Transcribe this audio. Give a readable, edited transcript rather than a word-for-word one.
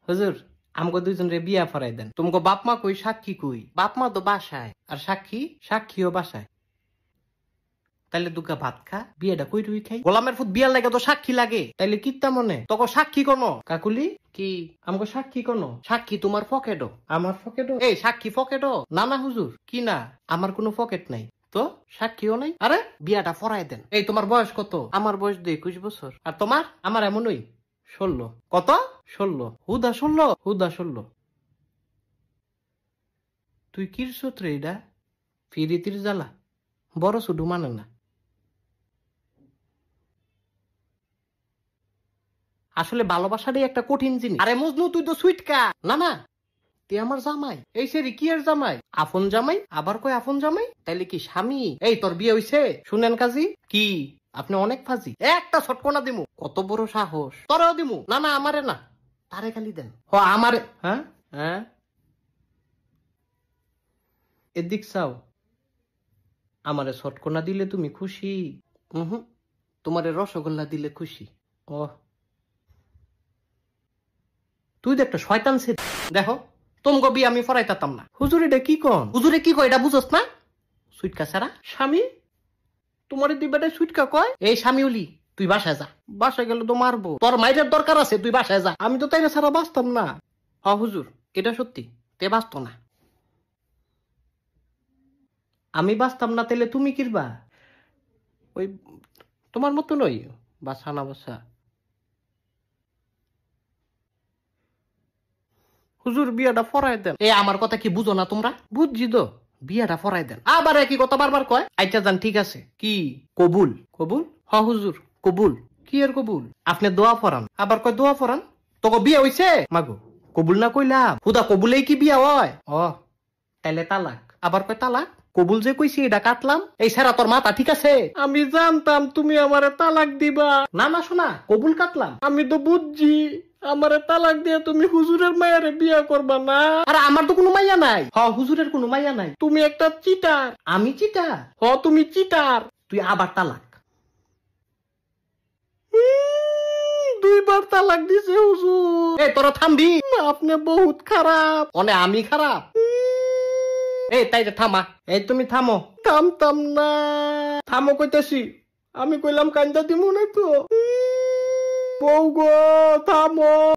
হুজুর আমগো দুইজন রে বিয়া ফরাই দেন। তোমাকে বাপ মা কই, সাক্ষী কই? বাপ মা তো বাসায়, আর সাক্ষীও বাসায়। তাইলে দুগা ভাত খা, বিয়েটা কই রুই খাই। গোলামের ফুট বিয়ার লাগে তো সাক্ষী লাগে, তাইলে কিত্তা মনে তোকে সাক্ষী কোনো? কাকুলি কি আমগো সাক্ষী কোনো? সাক্ষী তোমার পকেটও। আমার পকেটও? এই সাক্ষী পকেটও না? না হুজুর, কি না, আমার কোনো পকেট নাই তো, সাক্ষীও নাই। আরে বিয়াটা ফরাই দেন। এই তোমার বয়স কত? আমার বয়স 21 বছর। আর তোমার? আমার এমনই 16। কত? 16। হুদা 16? হুদা 16। তুই কিরছত রে এটা? ফিরিতির জ্বালা বড় শুধু মানে না। আসলে ভালোবাসাটাই একটা কঠিন জিনিস। আরে মজনু তুই তো সুইটকা। না না, তুই আমার জামাই। এই সেরি কি আর জামাই? আপন জামাই, আবার কই আপন জামাই, তাইলে কি স্বামী? এই তোর বিয়ে হইছে? শুনেন কাজী কি আপনি অনেক ফাজি। একটা ছটকনা দিমু। কত বড় সাহস! তোরাও দিমু। না না, আমারে না, তারে খালি দেন। হ আমারে। হ্যাঁ হ্যাঁ, এদিক চাও। আমারে ছটকনা দিলে তুমি খুশি? হুম, তোমারে রসগোল্লা দিলে খুশি। ও, তুই তো একটা শয়তান ছে। দেখো তোমগো বিয়ে আমি ফরাইতাম না। হুজুর এটা কি কন? হুজুরে কি কয় এটা বুঝোস না? সুইটকা ছাড়া স্বামী তোমারে দিবাটা সুইটকা কয়? এই স্বামীউলি তুই বাসায় যা। বাসায় গেলে তো মারবো। তোর মাইরের দরকার আছে, তুই বাসায় যা। আমি তো তাইলে ছাড়া বাঁচতাম না। হ হুজুর, এটা সত্যি, তে বাঁচত না। আমি বাঁচতাম না, তাইলে তুমি কিরবা? ওই তোমার মতো নই, বাসা না বাসা। হুজুর বিয়াটা ফরাই দেন। এ আমার কথা কি বুঝো না তোমরা? বুঝছি তো, বিয়াটা ফরাই দেন। আবার একই কথা বারবার কয়। আচ্ছা যান, ঠিক আছে। কি কবুল? কবুল? হ হুজুর কবুল। কি এর কবুল? আপনি দোয়া ফরান, আবার কয় দোয়া ফরান। তোকে বিয়ে হইছে? মাগো কবুল না কইলাম, হুদা কবুলেই কি বিয়া হয়? ও তাইলে তালাক। আবার কয় তালাক। কবুল যে কইছি এটা কাটলাম। এই সারা তোর মাথা ঠিক আছে? আমি জানতাম তুমি আমারে তালাক দিবা। না না শোনা, কবুল কাটলাম। আমি তো বুঝছি আমারে তালাক দিয়ে তুমি হুজুরের মায়ারে বিয়া করবা না। আরে আমার তো কোনো মাইয়া নাই। হ হুজুরের কোনো মাইয়া নাই। তুমি একটা চিটার। আমি চিটার? হ তুমি চিটার। তুই আবার তালাক। 2বার তালাক দিছে হুজুর। এ তোরা থামবি? আপনি বহুত খারাপ। অনে আমি খারাপ? এই তাই থামা। এই তুমি থামো। থামতাম না। থামো কইতাছি। আমি কইলাম কান্দা দিমু না তো। বউ গো থামো।